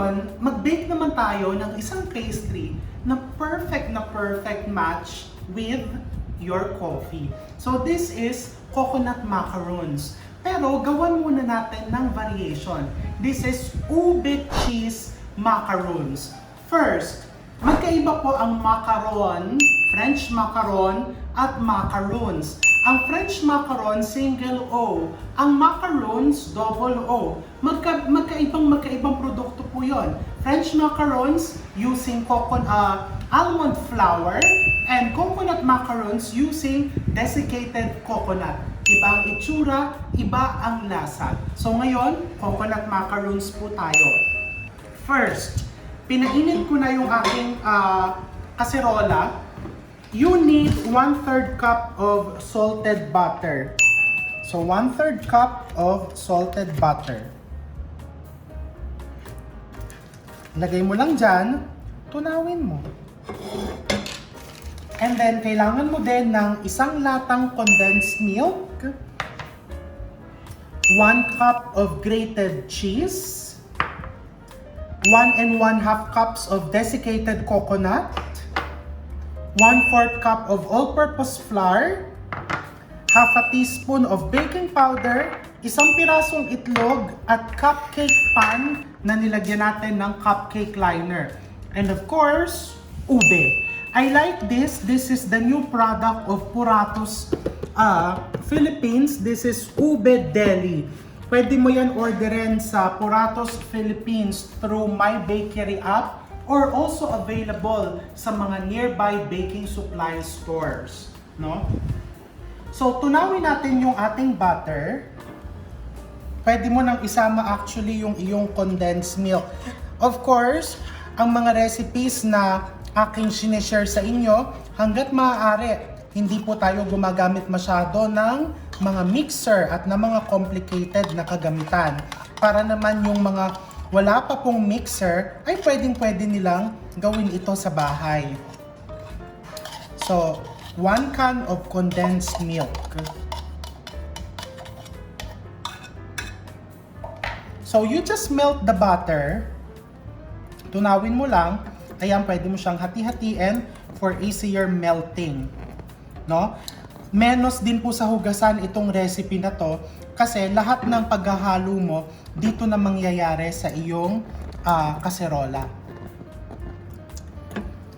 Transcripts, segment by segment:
ngayon, mag-bake naman tayo ng isang pastry na perfect match with your coffee. So this is coconut macarons. Pero gawan muna natin ng variation. This is ube cheese macarons. First, magkaiba po ang macaron, French macaron at macarons. Ang French macaron, single O. Ang macarons, double O. Magkaibang produkto po yon. French macarons using almond flour and coconut macarons using desiccated coconut. Iba ang itsura, iba ang lasa. So ngayon, coconut macarons po tayo. First, pinainit ko na yung aking kaserola. You need 1/3 cup of salted butter. So 1/3 cup of salted butter. Lagay mo lang dyan, tunawin mo. And then, kailangan mo din ng isang latang condensed milk, 1 cup of grated cheese, 1 1/2 cups of desiccated coconut, 1/4 cup of all-purpose flour, half a teaspoon of baking powder, isang pirasong itlog, at cupcake pan na nilagyan natin ng cupcake liner. And of course, ube. I like this. This is the new product of Puratos Philippines. This is Ube Deli. Pwede mo yan orderin sa Puratos Philippines through My Bakery app or also available sa mga nearby baking supply stores, no? So, tunawin natin yung ating butter. Pwede mo nang isama actually yung iyong condensed milk. Of course, ang mga recipes na aking sinishare sa inyo, hanggat maaari, hindi po tayo gumagamit masyado ng mga mixer at ng mga complicated na kagamitan. Para naman yung mga wala pa pong mixer, ay pwede nilang gawin ito sa bahay. So, 1 can of condensed milk. So, you just melt the butter. Tunawin mo lang. Ayan, pwede mo siyang hati-hatiin for easier melting. No? Menos din po sa hugasan itong recipe na to kasi lahat ng paghahalo mo dito na mangyayari sa iyong kaserola.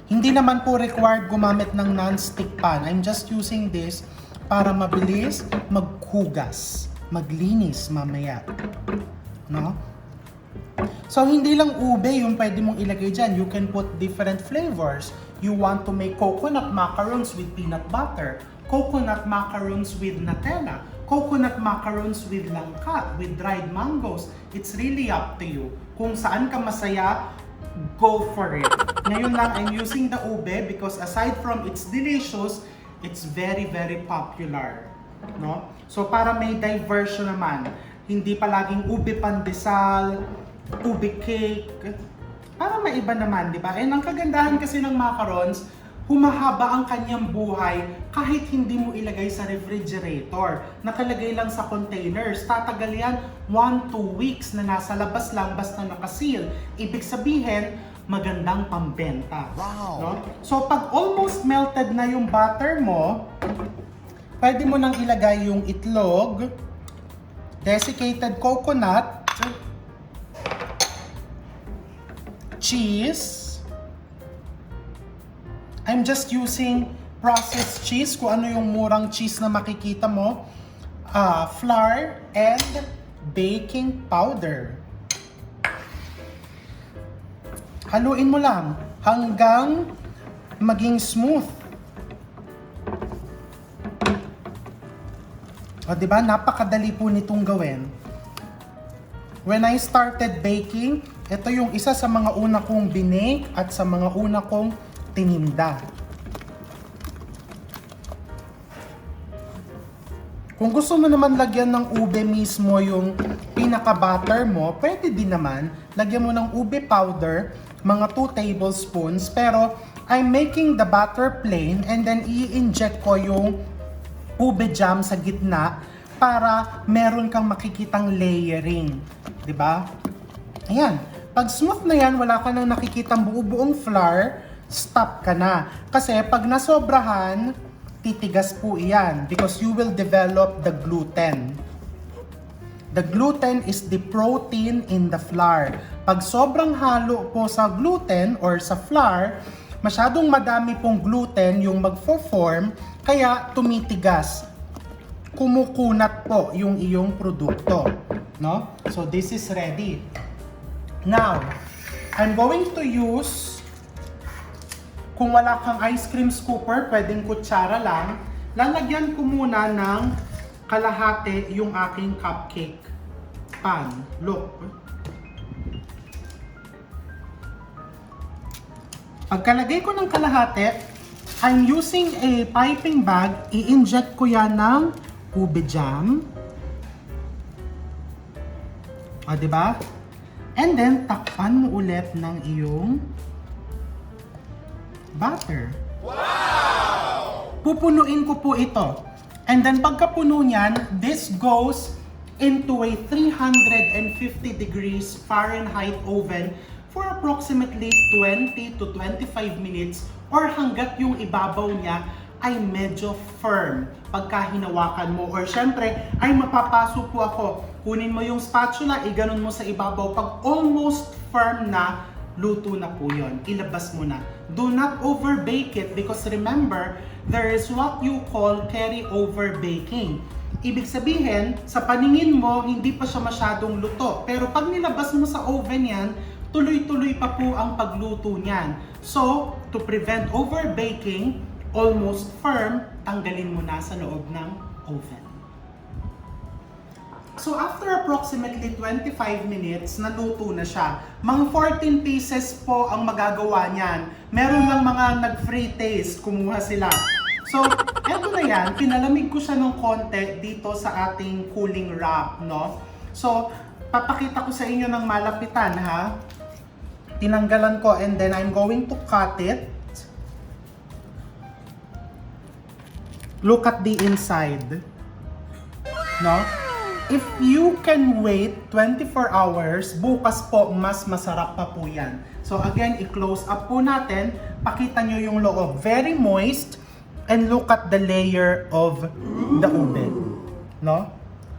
Hindi naman po required gumamit ng non-stick pan. I'm just using this para mabilis maghugas, maglinis mamaya. No? So, hindi lang ube yung pwede mong ilagay dyan. You can put different flavors. You want to make coconut macarons with peanut butter, coconut macarons with Nutella, coconut macarons with langka, with dried mangoes. It's really up to you. Kung saan ka masaya, go for it. Ngayon lang, I'm using the ube because aside from it's delicious, it's very popular. No? So, para may diversion naman, hindi palaging ube pandesal, ube cake, para maiba naman, di ba? And ang kagandahan kasi ng macarons, humahaba ang kanyang buhay kahit hindi mo ilagay sa refrigerator. Nakalagay lang sa containers. Tatagal yan 1-2 weeks na nasa labas lang basta nakaseal. Ibig sabihin, magandang pambenta. Wow! No? So pag almost melted na yung butter mo, pwede mo nang ilagay yung itlog, desiccated coconut, cheese. I'm just using processed cheese, kung ano yung murang cheese na makikita mo, flour, and baking powder. Haluin mo lang hanggang maging smooth. O diba, napakadali po nitong gawin. When I started baking, ito yung isa sa mga una kong binake at sa mga una kong tininda. Kung gusto mo naman lagyan ng ube mismo yung pinaka-butter mo, pwede din naman. Lagyan mo ng ube powder, mga 2 tablespoons. Pero I'm making the butter plain and then i-inject ko yung ube jam sa gitna para meron kang makikitang layering. 'Di ba? Ayan. Pag smooth na yan, wala ka nang nakikitang buo-buong flour, stop ka na. Kasi pag nasobrahan, titigas po iyan because you will develop the gluten. The gluten is the protein in the flour. Pag sobrang halo po sa gluten or sa flour, masyadong madami pong gluten yung magfo-form, kaya tumitigas. Kumukunat po yung iyong produkto. No? So this is ready. Now, I'm going to use, kung wala kang ice cream scooper, pwedeng kutsara lang, lalagyan ko muna ng kalahati yung aking cupcake pan. Look. Pagkalagay ko ng kalahati, I'm using a piping bag. I-inject ko yan ng ube jam. O, diba? And then, takpan mo ulit ng iyong butter. Wow! Pupunuin ko po ito. And then pagkapuno niyan, this goes into a 350 degrees Fahrenheit oven for approximately 20 to 25 minutes or hanggat yung ibabaw niya ay medyo firm pagka hinawakan mo. Or syempre, ay mapapaso po ako. Kunin mo yung spatula, iganon mo sa ibabaw. Pag almost firm na, luto na po yun. Ilabas mo na. Do not over bake it because remember, there is what you call carry-over baking. Ibig sabihin, sa paningin mo, hindi pa siya masyadong luto. Pero pag nilabas mo sa oven yan, tuloy-tuloy pa po ang pagluto niyan. So, to prevent over baking, almost firm, tanggalin mo na sa loob ng oven. So after approximately 25 minutes, naluto na siya. Mga 14 pieces po ang magagawa niyan. Meron lang mga nag-free taste, kumuha sila. So, eto na yan, pinalamig ko siya ng konti dito sa ating cooling wrap, no? So, papakita ko sa inyo ng malapitan, ha? Tinanggalan ko and then I'm going to cut it. Look at the inside. No? If you can wait 24 hours, bukas po mas masarap pa po yan. So again, i-close up po natin. Pakita nyo yung loob. Very moist. And look at the layer of the ube. No?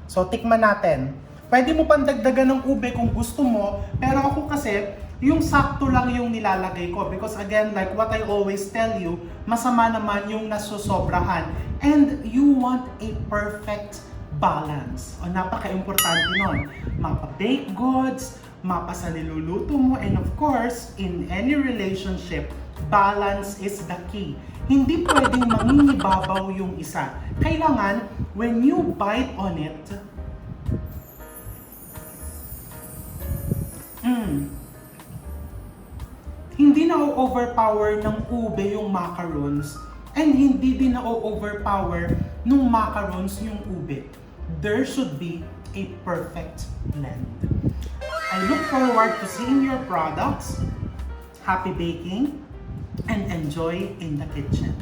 So tikman natin. Pwede mo pandagdagan ng ube kung gusto mo. Pero ako kasi, yung sakto lang yung nilalagay ko. Because again, like what I always tell you, masama naman yung nasusobrahan. And you want a perfect balance. O napaka-importante nun. Mapa-baked goods, mapa sa niluluto mo, and of course, in any relationship, balance is the key. Hindi pwedeng mangingibabaw yung isa. Kailangan, when you bite on it, hindi na overpower ng ube yung macarons, and hindi din na overpower ng macarons yung ube. There should be a perfect blend. I look forward to seeing your products. Happy baking and enjoy in the kitchen.